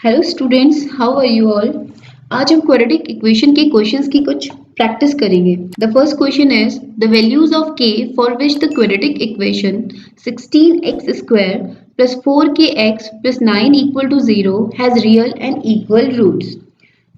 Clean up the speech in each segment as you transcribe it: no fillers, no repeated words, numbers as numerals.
Hello students, how are you all. आज हम quadratic equation के क्वेश्चंस की कुछ प्रैक्टिस करेंगे। The first question is the values of k for which the quadratic equation 16x square plus 4kx plus 9 equal to 0 has real and equal roots.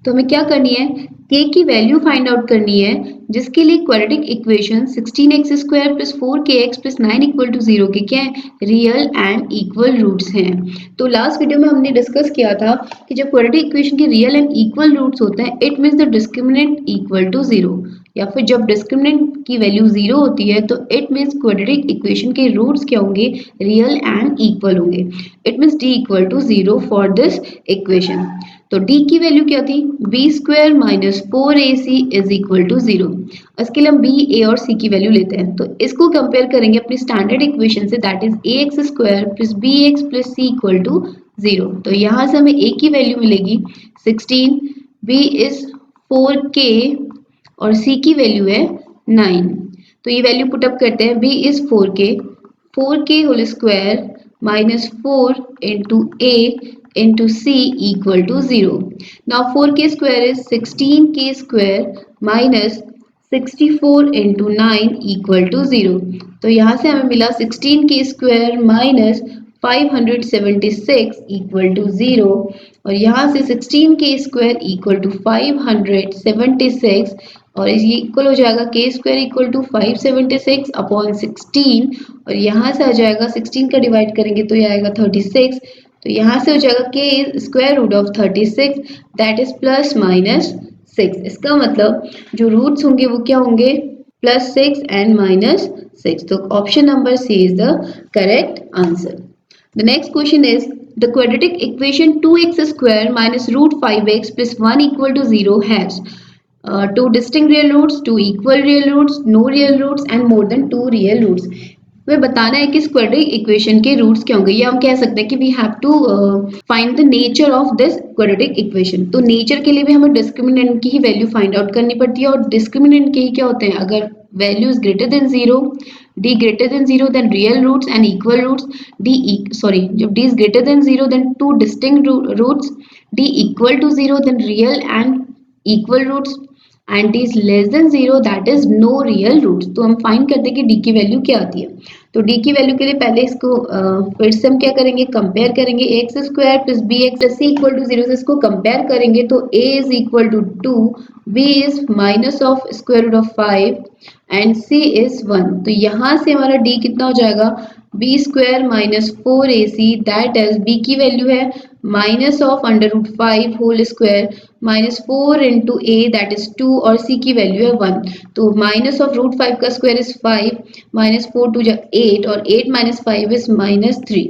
तो हमें क्या करनी है, k की वैल्यू फाइंड आउट करनी है जिसके लिए quadratic equation 16x square plus 4kx plus 9 equal to 0 के क्या है, रियल एंड इक्वल रूट्स हैं। तो लास्ट वीडियो में हमने डिस्कस किया था कि जब क्वाड्रेटिक इक्वेशन के रियल एंड इक्वल रूट्स होते हैं it means the discriminant equal to 0, या फिर जब डिस्क्रिमिनेंट की वैल्यू 0 होती है तो इट मीन्स क्वाड्रेटिक इक्वेशन के रूट्स क्या होंगे, रियल एंड इक्वल होंगे। It means d equal to 0 for this equation. तो d की वैल्यू क्या थी, b square minus 4ac is equal to 0। इसके लिए हम b, a और c की वैल्यू लेते हैं, तो इसको कंपेयर करेंगे अपनी स्टैंडर्ड इक्वेशन से, that is ax square plus bx plus c equal to 0। तो यहाँ से हमें a की वैल्यू मिलेगी 16, b इज 4k और c की वैल्यू है 9। तो ये वैल्यू पुटअप करते हैं, b is 4k whole square minus 4 into a into c equal to 0. Now 4k square is 16k square minus 64 into 9 equal to 0. तो यहाँ से हमें मिला 16k square minus 576 equal to 0 और यहाँ से 16k square equal to 576 और ये इक्वल हो जाएगा k square equal to 576 upon 16 और यहाँ से आ जाएगा 16 का डिवाइड करेंगे तो ये आएगा 36। तो यहाँ से हो जाएगा k square root of 36 that is plus minus 6। इसका मतलब जो रूट्स होंगे वो क्या होंगे, प्लस 6 एंड माइनस 6। तो option number c is the correct answer. The next question is the quadratic equation 2x square minus root 5x plus 1 equal to 0 has two distinct real roots, two equal real roots, no real roots and more than two real roots। हमें बताना है कि इस quadratic equation के roots क्या होंगे, या हम कह सकते हैं कि we have to find the nature of this quadratic equation. तो नेचर के लिए भी हमें डिस्क्रिमिनेंट की ही वैल्यू फाइंड आउट करनी पड़ती है और डिस्क्रिमिनेंट के ही क्या होते हैं, अगर value is greater than 0, d greater than 0 then real roots and equal roots, जब d is greater than 0 then two distinct roots, d equal to 0 then real and equal roots and d is less than 0 that is no real roots. तो हम find करते हैं कि d की value क्या आती है। तो d की वैल्यू के लिए पहले इसको फिर से हम क्या करेंगे, कंपेयर करेंगे। X square plus B x plus C equal to 0 से इसको कंपेयर करेंगे तो a is equal to 2, b is minus of square root of 5 and c is 1। तो यहाँ से हमारा d कितना हो जाएगा, b square minus 4ac that is b की वैल्यू है minus of under root 5 whole square minus 4 into a that is 2 और c की वैल्यू है 1। तो माइनस ऑफ रूट 5 का स्क्वायर इज 5 माइनस 4 टू 8 और 8 माइनस 5 इज माइनस 3।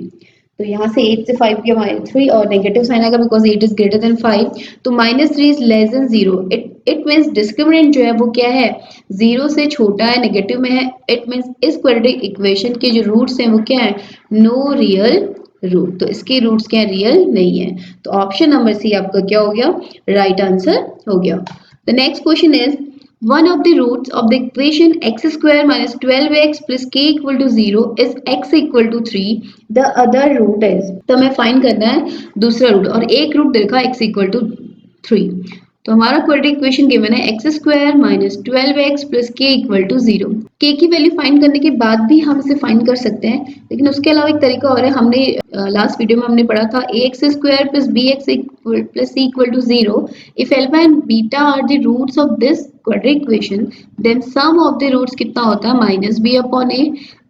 तो यहाँ से 8 से 5 किया माइनस 3 और नेगेटिव साइन आएगा बिकॉज 8 इज ग्रेटर देन 5। तो minus 3 is less than 0। It means discriminant जो है वो क्या है, 0 से छोटा है, नेगेटिव में है। इट मीन्स इस क्वाड्रेटिक इक्वेशन के जो रूट्स हैं वो क्या है, नो रियल रूट। तो इसके रूट्स क्या रियल नहीं है। तो ऑप्शन नंबर सी आपका क्या हो गया, राइट आंसर हो गया। The next question is one of the roots of the equation x square minus 12x plus k equal to 0 is x equal to 3, the other root is। तो हमें find करना है दूसरा रूट और एक root देखा x equal to 3। तो हमारा क्वाड्रेटिक इक्वेशन गिवन है x square minus 12x plus के इक्वल टू 0। के की वैल्यू फाइंड करने के बाद भी हम इसे फाइंड कर सकते हैं, लेकिन उसके अलावा एक तरीका और है। हमने लास्ट वीडियो में हमने पढ़ा था A X square plus B x plus C equal to 0। If alpha and beta are the roots of this quadratic equation then sum of the roots कितना होता है, minus B upon A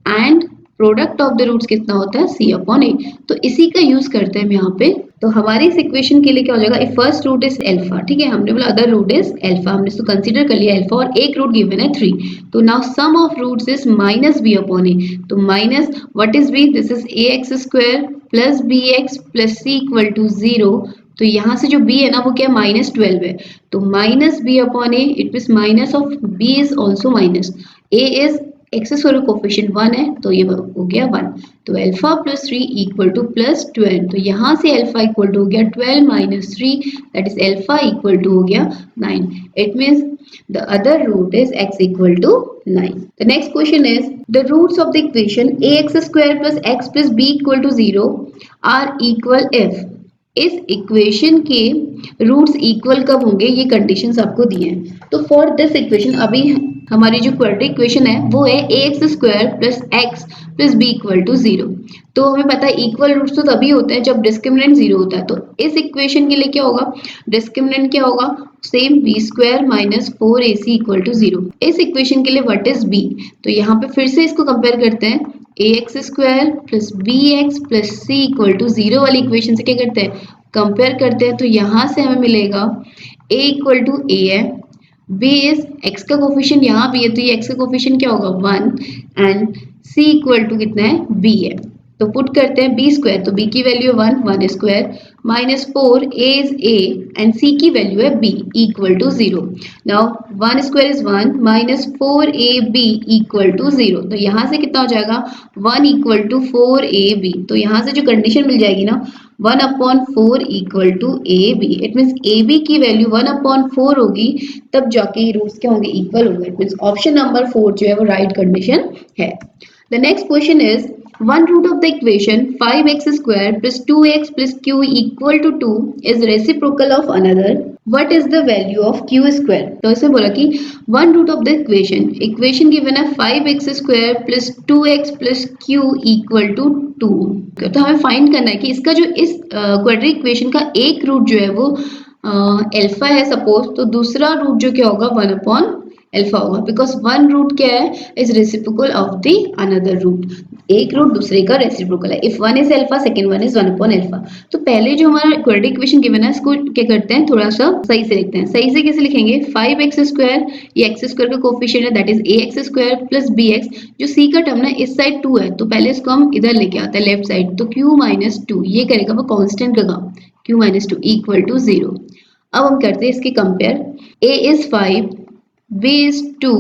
and product of the roots कितना होता है, सी upon A. तो इसी का use करते हैं हम यहाँ पे। तो हमारी इस इक्वेशन के लिए क्या हो जाएगा, if first root is alpha, ठीक है, हमने बोला अदर रूट इज अल्फा, हमने इसको कंसीडर कर लिया अल्फा और एक रूट गिवन है 3। तो now sum of roots is minus B upon A. तो minus what is B, this is A X square plus B x plus C equal to 0। तो यहाँ से जो b है ना वो क्या, माइनस 12 है। तो minus B upon a, it means minus of b is also minus, a is x square coefficient 1 है तो ये हो गया 1। तो alpha plus 3 equal to plus 12। तो यहाँ से अल्फा इक्वल टू हो गया 12 minus 3 that is alpha equal to हो गया 9। इट मीन्स the other root is x equal to 9. The next question is the roots of the equation ax square plus x plus b equal to 0 are equal if इस equation के roots equal कब होंगे, ये conditions आपको दिए हैं। तो for this equation अभी हमारी जो क्वाड्रेटिक इक्वेशन है वो है ax² plus x plus b equal to 0। तो हमें पता है इक्वल रूट्स तो तभी होते हैं जब डिस्क्रिमिनेंट 0 होता है। तो इस इक्वेशन के लिए क्या होगा, डिस्क्रिमिनेंट क्या होगा, same b² minus 4ac equal to 0। इस इक्वेशन के लिए व्हाट इज b, तो यहाँ पे फिर से इसको कंपेयर करते हैं, ax² plus bx plus c equal to 0 वाली इक्वेशन से क्या करते हैं, कंपेयर करते हैं। तो यहाँ से हमें मिलेगा a इक्वल टू a है, b इज x का कोफिशिएंट यहाँ भी है तो ये x का कोफिशिएंट क्या होगा 1 एंड c इक्वल टू कितना है b है। तो पुट करते हैं b² तो b की वैल्यू है 1 square minus 4 a is a and c की वैल्यू है b equal to 0। Now 1 square is 1 minus 4ab equal to 0। तो यहाँ से कितना हो जाएगा 1 इक्वल टू 4ab। तो यहाँ से जो कंडीशन मिल जाएगी ना 1/4 equal to ab, it means ab की वैल्यू 1/4 होगी तब जाके ये रूट्स क्या होंगे, इक्वल होंगे। इट मीन्स ऑप्शन नंबर 4 जो है वो राइट कंडीशन है। The next question is one root of the equation 5x square plus 2x plus q equal to 2 is reciprocal of another. What is the value of q square? तो इसमें बोला कि one root of the equation given है 5x square plus 2x plus q equal to 2। तो हमें find करना है कि इसका जो इस क्वाड्रेटिक इक्वेशन का एक रूट जो है वो अल्फा है सपोज, तो दूसरा रूट जो क्या होगा 1/अल्फा होगा, बिकॉज वन रूट क्या है is reciprocal of the another root. एक रूट दूसरे का रेसिप्रोकल है। If one is alpha second one is 1/अल्फा। तो पहले जो हमारा क्वाड्रेटिक इक्वेशन गिवन है इसको क्या करते हैं, थोड़ा सा सही से लिखते हैं। सही से कैसे लिखेंगे, 5x², ये x² का कोफिशिएंट है that is ax² plus bx, जो c का टर्म है इस साइड 2 है तो पहले इसको हम इधर लेके आते हैं लेफ्ट साइड, तो q-2 ये करेगा वो कांस्टेंट का q-2 इक्वल टू 0। अब हम करते हैं इसके compare, a is 5, b is 2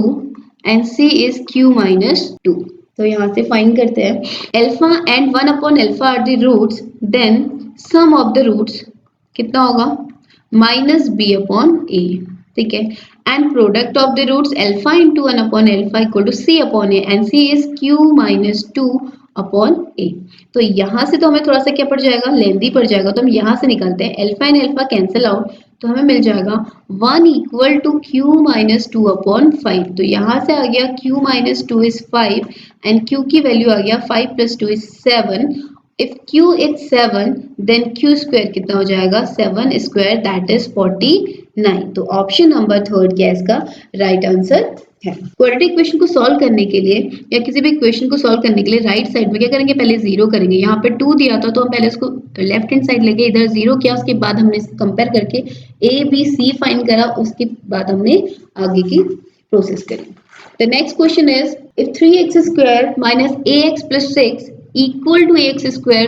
and c is q-2। तो यहाँ से फाइंड करते हैं अल्फा एंड 1/अल्फा are the roots, then sum of the roots कितना होगा -b/a, ठीक है, and product of the roots alpha into 1/अल्फा equal to c/a and c is q-2/a। तो यहाँ से तो हमें थोड़ा सा क्या पड़ जाएगा, लेंदी पड़ जाएगा, तो हम यहाँ से निकालते हैं alpha and alpha cancel out, तो हमें मिल जाएगा 1 इक्वल टू q-2/5। तो यहाँ से आ गया q-2 इज 5 एंड q की वैल्यू आ गया 5 + 2 is 7। If q is 7 then q² कितना हो जाएगा 7² दैट इज 49। तो ऑप्शन नंबर 3 क्या है इसका राइट आंसर है। क्वाड्रेटिक इक्वेशन को सॉल्व करने के लिए या किसी भी इक्वेशन को सॉल्व करने के लिए राइट साइड में क्या करेंगे, पहले 0 करेंगे। यहाँ पे 2 दिया था तो हम पहले उसको लेफ्ट हैंड साइड लेके इधर 0 किया, उसके बाद हमने कंपेयर करके a b c फाइंड करा, उसके बाद हमने आगे की प्रोसेस करी। The next question is if 3x² minus ax plus 6 equal to ax²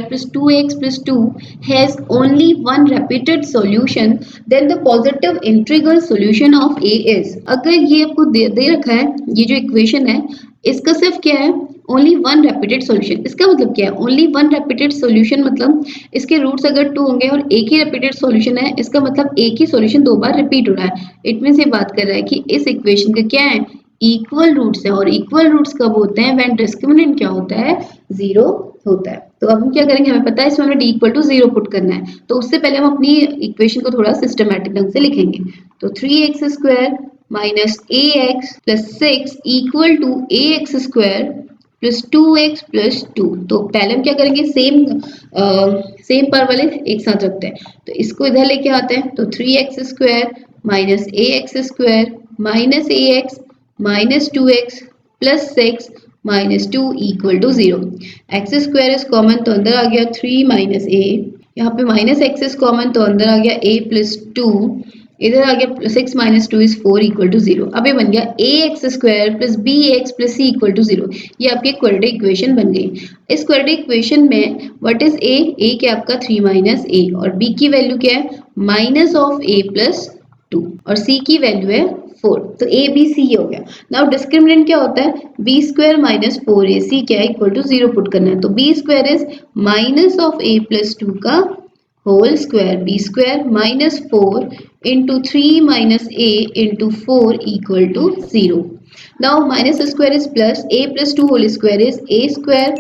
plus 2x plus 2 has only one repeated solution, then the positive integral solution of a is। अगर ये आपको दे रखा है ये जो इक्वेशन है इसका सिर्फ क्या है ओनली वन रेपिटेड सॉल्यूशन। इसका मतलब क्या है, ओनली वन रेपिटेड सॉल्यूशन मतलब इसके रूट्स अगर 2 होंगे और एक ही रेपिटेड सॉल्यूशन है, इसका मतलब एक ही सॉल्यूशन 2 बार रिपीट हो रहा है। इट मींस ये बात कर रहा है कि इस इक्वेशन का क्या है, इक्वल रूट्स है। और इक्वल रूट्स कब होते हैं, व्हेन डिस्क्रिमिनेंट क्या होता है 0 होता है। तो अब हम क्या करेंगे, हमें पता है इसमें हमें d इक्वल टू 0 पुट करना है, तो उससे पहले हम अपनी इक्वेशन को थोड़ा सिस्टमैटिक ढंग से लिखेंगे। तो 3x² minus ax plus 6 equal to ax² plus 2x plus 2। तो पहले हम क्या करेंगे, सेम पर वाले एक साथ रखते हैं, तो इसको इधर लेके आते हैं। तो 3x² minus ax² minus ax minus 2x plus 6 minus 2 equal to 0। x² is common तो अंदर आ गया 3 minus a, यहाँ पे माइनस x इज कॉमन तो अंदर आ गया a plus 2, इधर आ गया 6 minus 2 is 4 equal to 0। अब ये बन गया ax² plus bx plus c equal to 0। ये आपकी क्वाड्रेटिक इक्वेशन बन गई। इस क्वाड्रेटिक इक्वेशन में व्हाट इज a क्या आपका 3 minus a और b की वैल्यू क्या है माइनस ऑफ a plus 2 और c की वैल्यू है 4। तो a b c हो गया। नाउ डिस्क्रिमिनेंट क्या होता है, b² minus 4ac क्या है इक्वल टू 0 पुट करना है। तो b² is minus of a plus 2 का whole square, b² minus 4 into 3 minus a into 4 equal to 0। Now minus square is plus, a plus 2 whole square is a²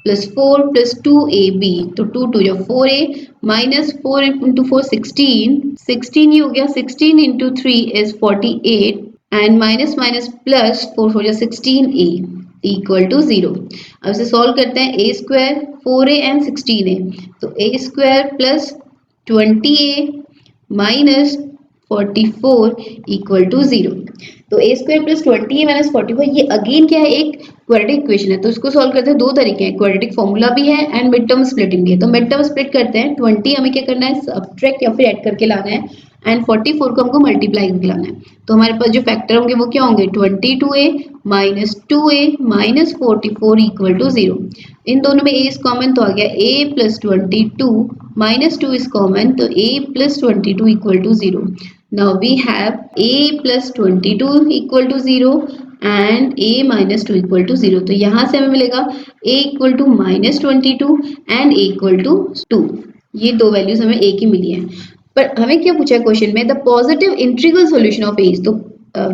plus 4 plus 2ab, तो 2 2 या 4a minus 4 into 4 16 ही हो गया, 16 into 3 is 48 and minus minus plus 4 4 या 16a equal to 0। अब इसे solve करते हैं, a square 4a and 16a, तो a square plus 20a minus 44 equal to 0। तो a square plus 20a minus 44 ये अगेन क्या है, एक क्वाड्रेटिक इक्वेशन है, तो इसको सॉल्व करते हैं दो तरीके हैं, क्वाड्रेटिक फॉर्मूला भी है एंड मिड टर्म स्प्लिटिंग भी है। तो मिड टर्म स्प्लिट करते हैं, 20 हमें क्या करना है, सब्ट्रैक्ट या फिर ऐड करके लाना है एंड 44 को हमको मल्टीप्लाई करके लाना है। तो हमारे पास जो फैक्टर होंगे वो क्या होंगे, 22a minus 2a minus 44 equal to 0। इन दोनों में a इज कॉमन तो आ गया a plus 22 minus 2 is common, तो a plus 22 equal to 0। Now we have a plus 22 equal to 0 and a minus 2 equal to 0. तो यहाँ से हमें मिलेगा a equal to minus 22 and a equal to 2। ये दो वैल्यूज हमें a की मिली है। पर हमें क्या पूछा है क्वेश्चन में, the positive integral solution of a। तो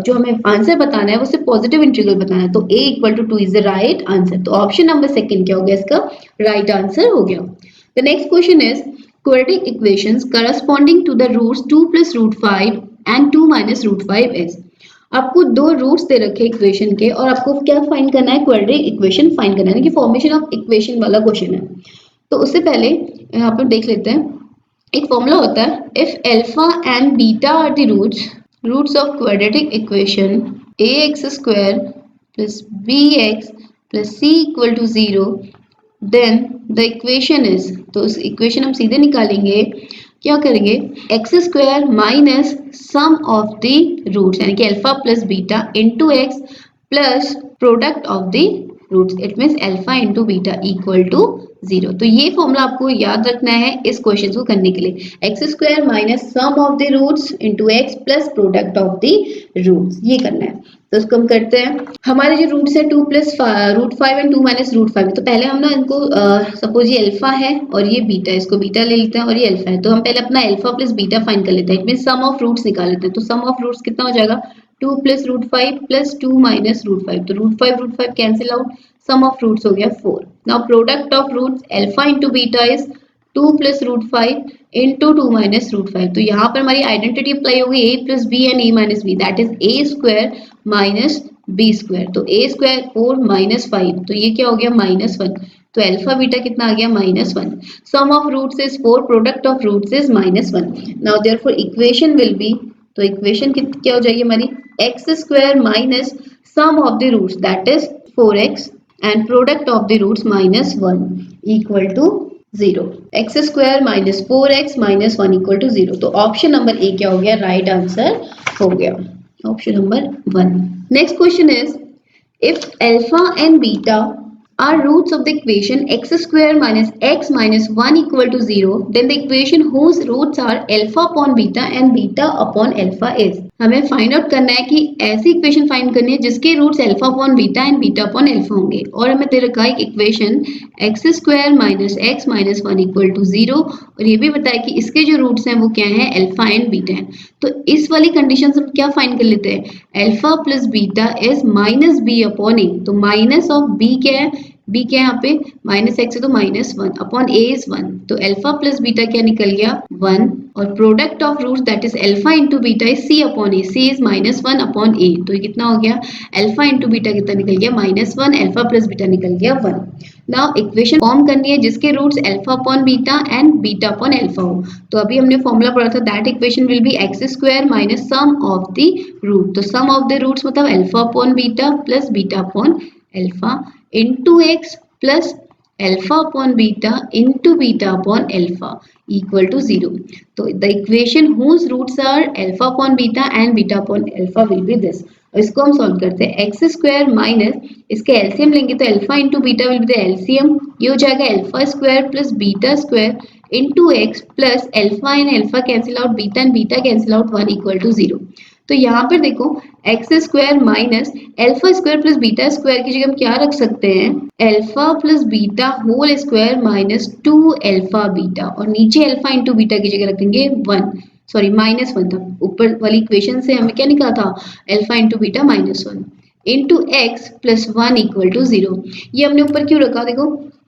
जो हमें आंसर बताना है वो सिर्फ पॉजिटिव इंटीग्रल बताना है, तो a equal to 2 is the right answer. तो ऑप्शन नंबर सेकंड क्या हो गया, इसका राइट आंसर हो गया। The next question is quadratic equations corresponding to the roots 2 plus root 5 and 2 minus root 5 is। आपको दो रूट्स दे रखे इक्वेशन के और आपको क्या फाइंड करना है, क्वाड्रेटिक इक्वेशन फाइंड करना है, कि फॉर्मेशन ऑफ इक्वेशन वाला क्वेश्चन है। तो उससे पहले यहाँ पर देख लेते हैं, एक फॉर्मूला होता है, if alpha and beta are the roots of quadratic equation ax square plus bx plus c equal to 0 then the equation is, तो उस इक्वेशन हम सीधे निकालेंगे, क्या करेंगे, x square minus sum of the roots यानी कि alpha plus beta into x plus product of the roots, it means alpha into beta equal to 0। तो ये फॉर्मूला आपको याद रखना है इस क्वेश्चन को करने के लिए, x square minus sum of the roots into x plus product of the roots, ये करना है। तो इसको हम करते हैं, हमारे जो रूट्स है 2 plus root 5 and 2 minus root 5, तो पहले हम ना इनको सपोज ये अल्फा है और ये बीटा, इसको बीटा ले लेते हैं और ये अल्फा है, तो हम पहले अपना अल्फा प्लस बीटा फाइंड कर लेते हैं, it mean sum of roots निकाल लेते हैं। तो सम ऑफ रूट्स कितना हो जाएगा, 2 plus root 5 plus 2 minus root 5, तो root 5 cancel out, sum of roots हो गया 4। Now product of roots alpha into beta is 2 plus root 5 into 2 minus root 5, तो यहाँ पर हमारी आइडेंटिटी अप्लाई होगी a plus b and a minus b, that is a square minus b square, तो a square 4 minus 5, तो ये क्या हो गया माइनस 1, तो अल्फा बीटा कितना आ गया minus 1। Sum of roots is 4, product of roots is minus 1। Now therefore equation will be, तो इक्वेशन क्या हो जाएगी हमारी, x square minus sum of the roots that is 4x and product of the roots minus 1 equal to 0। X square minus 4x minus 1 equal to 0। तो option number A क्या हो गया, right answer हो गया, option number 1। Next question is, if alpha and beta are roots of the equation x square minus x minus 1 equal to 0, then the equation whose roots are alpha upon beta and beta upon alpha is। हमें find out करना है कि ऐसी equation find करनी है जिसके roots alpha upon beta and beta upon alpha होंगे, और हमें दे रखा है एक equation x square minus x minus 1 equal to 0, और ये भी बताया कि इसके जो रूट्स हैं वो क्या है, अल्फा एंड बीटा है। तो इस वाली कंडीशन से हम क्या फाइंड कर लेते हैं, alpha plus beta is minus B upon A, तो माइनस ऑफ बी क्या है, बी क्या है यहाँ पे माइनस एक्स है तो माइनस 1 अपॉन ए इज 1, तो अल्फा प्लस बीटा क्या निकल गया 1, और product of roots that is alpha into beta is C upon A, C is minus 1 upon A, तो ये कितना हो गया, अल्फा इंटू बीटा कितना निकल गया माइनस 1, अल्फा प्लस बीटा निकल गया 1। नाउ इक्वेशन फॉर्म करनी है जिसके roots alpha upon beta and beta upon alpha हो, तो अभी हमने फॉर्मूला पढ़ा था, that equation will be x square minus sum of the root, तो सम ऑफ द रूट्स मतलब alpha upon beta plus beta upon alpha into x plus alpha upon beta into beta upon alpha equal to 0। तो the equation whose roots are alpha upon beta and beta upon alpha will be this. इसको हम solve करते हैं, x square minus इसके LCM लेंगे तो alpha into beta will be the LCM, ये हो जाएगा alpha square plus beta square into x plus alpha and alpha cancel out, beta and beta cancel out 1 equal to 0। तो यहाँ पर देखो x square minus alpha square plus beta square की जगह हम क्या रख सकते हैं, alpha plus beta whole square minus 2 alpha beta, और नीचे अल्फा इंटू बीटा की जगह रखेंगे 1, सॉरी माइनस 1 था, ऊपर वाली इक्वेशन से हमें क्या निकला था alpha into beta minus 1 into x plus 1 equal to 0। ये हमने ऊपर क्यों रखा, देखो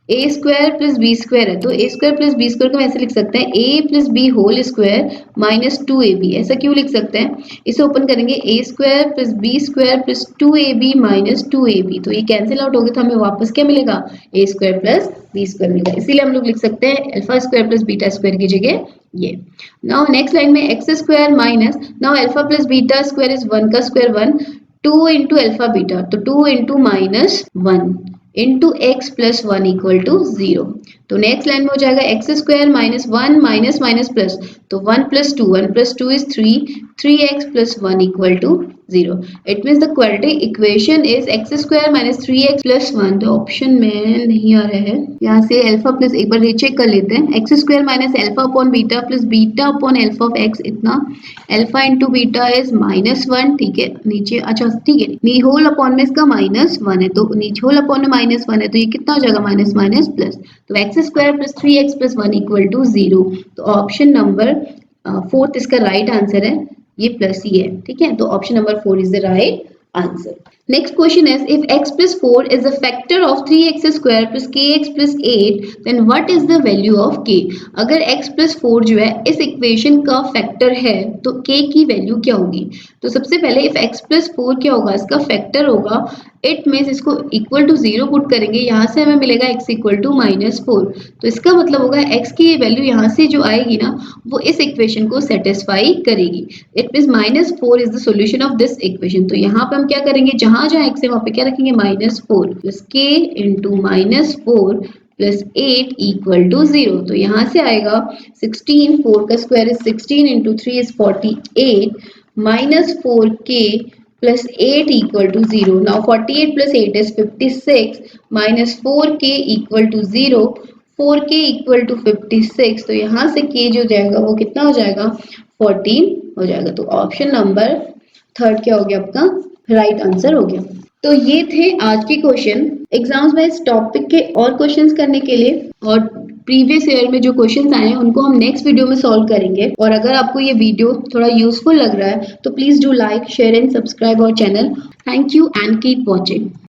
A square plus B square है, तो A square plus B square को हम ऐसे लिख सकते हैं A plus B whole square minus 2ab। ऐसा क्यों लिख सकते हैं? इसे ओपन करेंगे A square plus B square plus 2ab minus 2ab, तो ये कैंसिल आउट हो गया, तो हमें वापस क्या मिलेगा? ए स्क्वायर प्लस बी स्क्वायर मिलेगा। इसीलिए हम लोग लिख सकते हैं alpha square plus beta square की जगह ये। नाउ नेक्स्ट लाइन में x square minus, now alpha plus beta square is 1 का स्क्वायर 1, 2 इंटू अल्फा बीटा, तो 2 into minus 1 into x plus 1 equal to 0। तो नेक्स्ट लाइन में हो जाएगा x square minus 1 minus minus plus, तो 1 plus 2 is 3, 3x plus 1 equal to 0। It means the quadratic equation is x square minus 3x plus 1। तो option में नहीं आ रहा है, यहाँ से अल्फा प्लस, एक बार रीचेक कर लेते हैं, x square minus alpha upon beta plus beta upon alpha of x, इतना अल्फा इंटू बीटा इज -1, ठीक है नीचे, अच्छा ठीक है, नी होल अपॉन में इसका -1 है, तो नीचे होल अपॉन में -1 है, तो ये कितना हो जाएगा? माइनस माइनस प्लस, तो x square plus 3x plus 1 equal to 0। तो ऑप्शन नंबर 4 इसका राइट आंसर है, ये प्लस ही है, ठीक है, तो option number 4 is the right answer. Next question is if x plus 4 is a factor of 3x square plus kx plus 8 then what is the value of k? अगर x plus 4 जो है इस equation का factor है तो k की value क्या होगी? तो सबसे पहले इफ x plus 4 क्या होगा? इसका फैक्टर होगा, इट मीन्स इसको इक्वल टू 0 पुट करेंगे, यहाँ से हमें मिलेगा x इक्वल टू -4, तो इसका मतलब होगा x की वैल्यू यहाँ से जो आएगी ना वो इस इक्वेशन को सेटिस्फाई करेगी। It means -4 is the solution of this equation. तो यहाँ पे हम क्या करेंगे, जहां जहां x है वहां पे क्या रखेंगे? -4 plus k into -4 plus 8 equal to 0। तो यहाँ से आएगा 16, 4 का square is 16 into 3 is 48 -4k plus 8 equal to 0. Now 48 plus 8 is 56 minus 4k equal to 0. 4k equal to 56, तो यहाँ से k जो जाएगा वो कितना हो जाएगा? 14 हो जाएगा। तो ऑप्शन नंबर 3 क्या हो गया आपका? राइट आंसर हो गया। तो ये थे आज के क्वेश्चन। एग्जाम्स में इस टॉपिक के और क्वेश्चंस करने के लिए और प्रीवियस ईयर में जो क्वेश्चंस आए हैं उनको हम नेक्स्ट वीडियो में सॉल्व करेंगे। और अगर आपको ये वीडियो थोड़ा यूजफुल लग रहा है तो please do like, share and subscribe our channel. Thank you and keep watching.